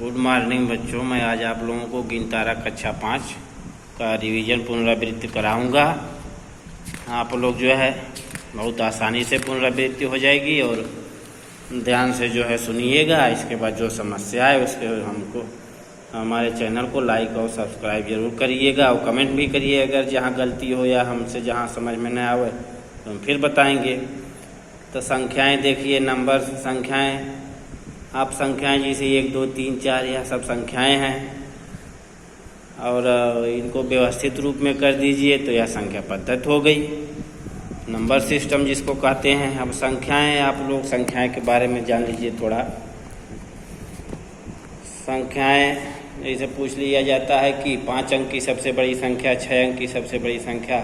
Good morning बच्चों, मैं आज आप लोगों को गिनतारा कक्षा 5 का रिवीजन पुनरावृत्ति कराऊंगा। आप लोग जो है बहुत आसानी से पुनरावृत्ति हो जाएगी और ध्यान से जो है सुनिएगा। इसके बाद जो समस्या है उसके हमको हमारे चैनल को लाइक और सब्सक्राइब जरूर करिएगा और कमेंट भी करिए। अगर जहाँ गलती हो या हमसे जहाँ समझ में न आवे तो हम फिर बताएंगे। तो संख्याएं देखिए, नंबर संख्याएं, आप संख्याएं जैसे 1 2 3 4 यह सब संख्याएं हैं और इनको व्यवस्थित रूप में कर दीजिए तो यह संख्या पद्धति हो गई, नंबर सिस्टम जिसको कहते हैं। अब संख्याएं, आप लोग संख्याएं के बारे में जान लीजिए थोड़ा। संख्याएं जैसे पूछ लिया जाता है कि 5 अंक की सबसे बड़ी संख्या, 6 अंक की सबसे बड़ी संख्या,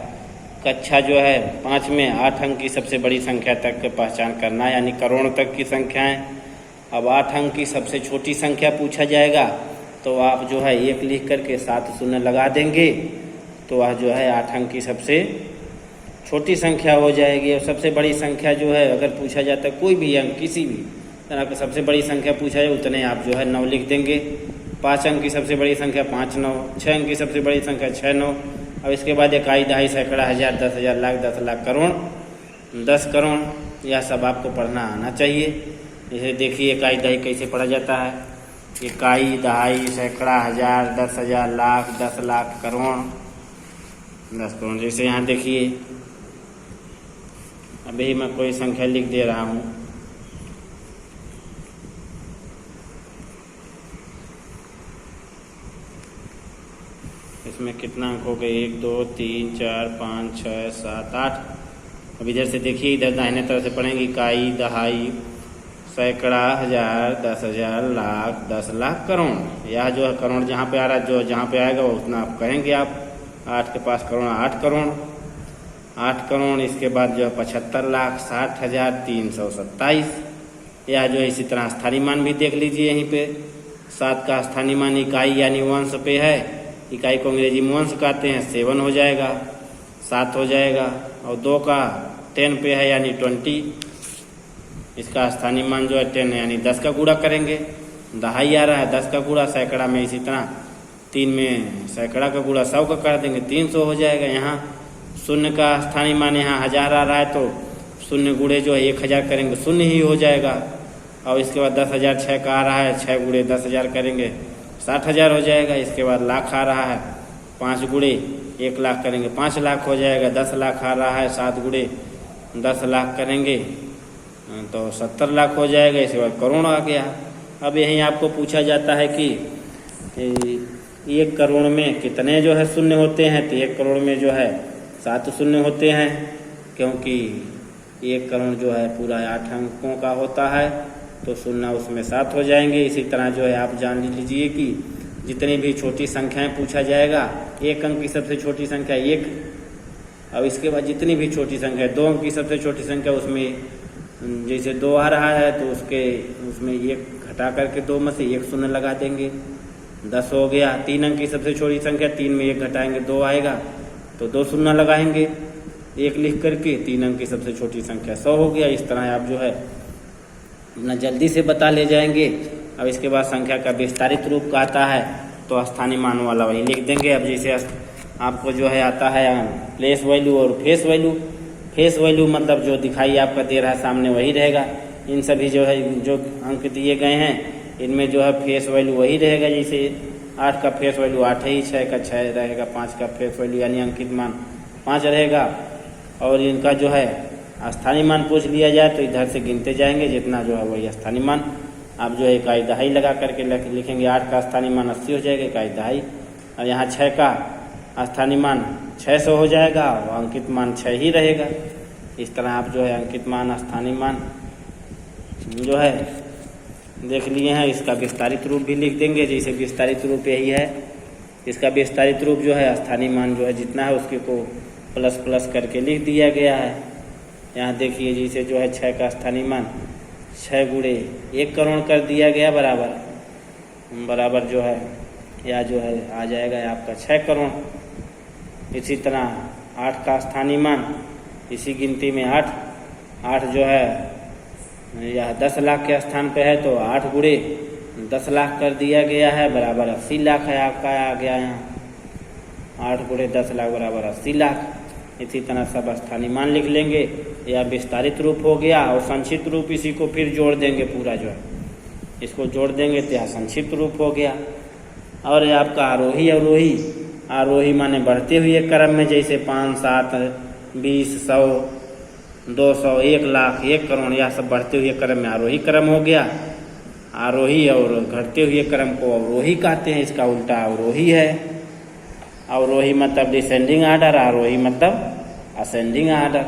कक्षा जो है 5 में 8 अंक की सबसे बड़ी संख्या तक की पहचान करना, यानी करोड़ तक की संख्याएं। अब 8 अंक की सबसे छोटी संख्या पूछा जाएगा तो आप जो है 1 लिख करके 7 शून्य लगा देंगे तो वह जो है 8 अंक की सबसे छोटी संख्या हो जाएगी। और सबसे बड़ी संख्या जो है अगर पूछा जाता है कोई भी अंक किसी भी तरह की सबसे बड़ी संख्या पूछा जाए उतने आप जो है 9 लिख देंगे। 5 अंक की सबसे बड़ी संख्या 5 9, 6 अंक की सबसे बड़ी संख्या 6 9। अब इसके बाद इकाई, दहाई, सैकड़ा, हजार, 10,000, लाख, 10 लाख, करोड़, 10 करोड़, यह सब आपको पढ़ना आना चाहिए। जैसे देखिए इकाई दहाई कैसे पढ़ा जाता है। इकाई, दहाई, सैकड़ा, हजार, 10,000, लाख, 10 लाख, करोड़, 10 करोड़। जैसे यहाँ देखिए अभी मैं कोई संख्या लिख दे रहा हूँ। इसमें कितना अंक हो गए? 1 2 3 4 5 6 7 8। अब इधर से देखिए, इधर दाहिने तरफ से पढ़ेंगे इकाई, दहाई, सैकड़ा, हजार, 10,000, लाख, 10 लाख, करोड़। यह जो है करोड़ जहाँ पे आ रहा है, जो जहाँ पे आएगा वो उतना आप कहेंगे। आप 8 के पास करोड़, 8 करोड़, 8 करोड़। इसके बाद जो है 75 लाख, 60,327। यह जो है इसी तरह स्थानीय मान भी देख लीजिए यहीं पे। 7 का स्थानीय मान इकाई यानी वंश पे है, इकाई को अंग्रेजी में वंश कहते हैं, 7 हो जाएगा, 7 हो जाएगा। और 2 का 10 पे है यानी 20, इसका स्थानीय मान जो है 10 यानी 10 का गुणा करेंगे। दहाई आ रहा है 10 का गुणा, सैकड़ा में इसी तरह 3 में सैकड़ा का गुणा 100 का कर देंगे, 300 हो जाएगा। यहाँ शून्य का स्थानीय मान यहाँ 1000 आ रहा है तो शून्य गुणे जो है 1000 करेंगे, शून्य ही हो जाएगा। और इसके बाद 10,000 6 का आ रहा है, 6 गुणे 10,000 करेंगे 60,000 हो जाएगा। इसके बाद लाख आ रहा है, 5 गुणे 1 लाख करेंगे 5 लाख हो जाएगा। 10 लाख आ रहा है, 7 गुणे 10 लाख करेंगे तो 70 लाख हो जाएगा। इसके बाद करोड़ आ गया। अब यहीं आपको पूछा जाता है कि 1 करोड़ में कितने जो है शून्य होते हैं, तो 1 करोड़ में जो है 7 शून्य होते हैं, क्योंकि 1 करोड़ जो है पूरा 8 अंकों का होता है तो शून्य उसमें 7 हो जाएंगे। इसी तरह जो है आप जान लीजिए कि जितनी भी छोटी संख्याएं पूछा जाएगा, 1 अंक की सबसे छोटी संख्या 1, और इसके बाद जितनी भी छोटी संख्या 2 अंक की सबसे छोटी संख्या, उसमें जैसे 2 आ रहा है तो उसमें 1 घटा करके 2 में से 1 शून्य लगा देंगे, 10 हो गया। 3 अंक की सबसे छोटी संख्या, 3 में 1 घटाएंगे 2 आएगा तो 2 शून्य लगाएंगे, 1 लिख करके। 3 अंक की सबसे छोटी संख्या 100 हो गया। इस तरह आप जो है अपना जल्दी से बता ले जाएंगे। अब इसके बाद संख्या का विस्तारित रूप कहता है तो स्थानीय मान वाला वही लिख देंगे। अब जैसे आपको जो है आता है प्लेस वैल्यू और फेस वैल्यू। फेस वैल्यू मतलब जो दिखाई आपका दे रहा है सामने वही रहेगा। इन सभी जो है जो अंक दिए गए हैं इनमें जो है फेस वैल्यू वही रहेगा। जैसे 8 का फेस वैल्यू 8 ही, 6 का 6 रहेगा, 5 का फेस वैल्यू यानी अंकित मान 5 रहेगा। और इनका जो है स्थानीय मान पूछ लिया जाए तो इधर से गिनते जाएंगे, जितना जो है वही स्थानीय मान। आप जो है इकाई दहाई लगा करके लिखेंगे। 8 का स्थानीय मान 80 हो जाएगा इकाई दहाई, और यहाँ 6 का स्थानीय मान 600 हो जाएगा और अंकित मान 6 ही रहेगा। इस तरह आप जो है अंकित मान, स्थानीय मान जो है देख लिए हैं। इसका विस्तारित रूप भी लिख देंगे। जैसे विस्तारित रूप यही है, इसका विस्तारित रूप जो है स्थानीय मान जो है जितना है उसके को प्लस प्लस करके लिख दिया गया है। यहाँ देखिए जैसे जो है 6 का स्थानीय मान 6 गुणे 1 करोड़ कर दिया गया, बराबर जो है या जो है आ जाएगा आपका 6 करोड़। इसी तरह 8 का स्थानीय मान, इसी गिनती में 8 जो है यह 10 लाख के स्थान पे है तो 8 गुणे 10 लाख कर दिया गया है, बराबर 80 लाख है आपका आ गया यहाँ। 8 गुणे 10 लाख बराबर 80 लाख। इसी तरह सब स्थानीय मान लिख लेंगे। यह विस्तारित रूप हो गया और संक्षिप्त रूप इसी को फिर जोड़ देंगे, पूरा जो है इसको जोड़ देंगे तो यह संक्षिप्त रूप हो गया। और यह आपका आरोही अवरोही, आरोही माने बढ़ते हुए क्रम में, जैसे 5, 7, 20, 100, 200, 1 लाख, 1 करोड़, यह सब बढ़ते हुए क्रम में आरोही क्रम हो गया। आरोही और घटते हुए क्रम को अवरोही कहते हैं, इसका उल्टा अवरोही है। अवरोही मतलब डिसेंडिंग आर्डर, आरोही मतलब असेंडिंग आर्डर।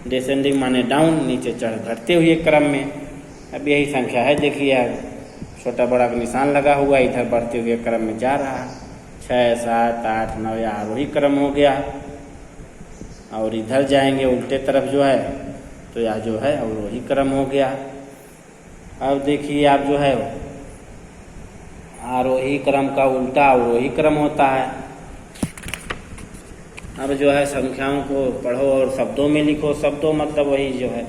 डिसेंडिंग माने डाउन, नीचे चढ़ घटते हुए क्रम में। अब यही संख्या है, देखिए छोटा बड़ा का निशान लगा हुआ, इधर बढ़ते हुए क्रम में जा रहा है। 6, 7, 8, 9 यह आरोही क्रम हो गया। और इधर जाएंगे उल्टे तरफ जो है तो यह जो है अवरोही क्रम हो गया। अब देखिए आप जो है आरोही क्रम का उल्टा अवरोही क्रम होता है। अब जो है संख्याओं को पढ़ो और शब्दों में लिखो। शब्दों मतलब वही जो है,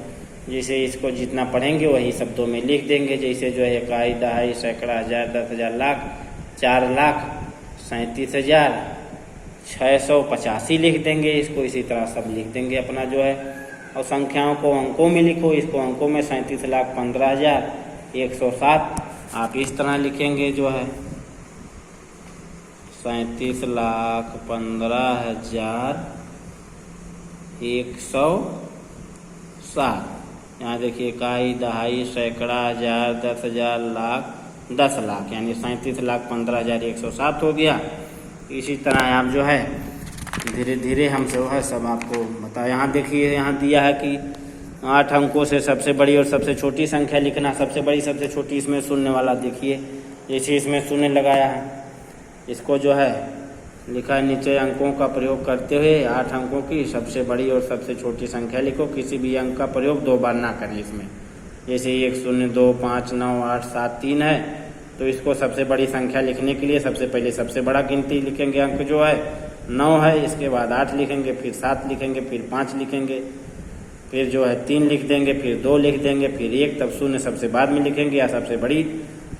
जैसे इसको जितना पढ़ेंगे वही शब्दों में लिख देंगे। जैसे जो है इकाई, दहाई, सैकड़ा, हजार, 10,000, लाख, 4,37,685 लिख देंगे। इसको इसी तरह सब लिख देंगे अपना जो है। और संख्याओं को अंकों में लिखो। इसको अंकों में 37,15,107 आप इस तरह लिखेंगे जो है 37,15,107। यहाँ देखिए इकाई, दहाई, सैकड़ा, हजार, 10,000, लाख, 10 लाख, यानी 37,15,107 हो गया। इसी तरह आप जो है धीरे धीरे हम जो है सब आपको बता। यहाँ देखिए यहाँ दिया है कि 8 अंकों से सबसे बड़ी और सबसे छोटी संख्या लिखना। सबसे बड़ी सबसे छोटी इसमें शून्य वाला देखिए, जैसे इसमें शून्य लगाया है, इसको जो है लिखा है नीचे अंकों का प्रयोग करते हुए 8 अंकों की सबसे बड़ी और सबसे छोटी संख्या लिखो। किसी भी अंक का प्रयोग 2 बार ना करें इसमें। जैसे 1, 0, 2, 5, 9, 8, 7, 3 है, तो इसको सबसे बड़ी संख्या लिखने के लिए सबसे पहले सबसे बड़ा गिनती लिखेंगे। अंक जो है 9 है, इसके बाद 8 लिखेंगे, फिर 7 लिखेंगे, फिर 5 लिखेंगे, फिर जो है 3 लिख देंगे, फिर 2 लिख देंगे, फिर 1, तब शून्य सबसे बाद में लिखेंगे। या सबसे बड़ी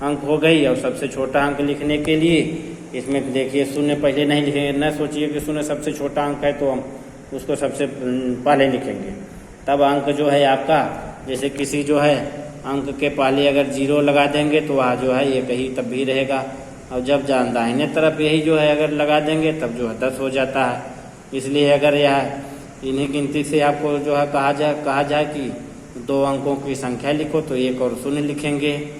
अंक हो गई। और सबसे छोटा अंक लिखने के लिए इसमें देखिए शून्य पहले नहीं लिखेंगे। न सोचिए कि शून्य सबसे छोटा अंक है तो हम उसको सबसे पहले लिखेंगे। तब अंक जो है आपका, जैसे किसी जो है अंक के पहले अगर 0 लगा देंगे तो वहाँ जो है ये कहीं तब भी रहेगा। और जब दाहिने तरफ यही जो है अगर लगा देंगे तब जो है 10 हो जाता है। इसलिए अगर यह इन्हीं गिनती से आपको जो है कहा जाए कि 2 अंकों की संख्या लिखो तो 1 और 0 लिखेंगे।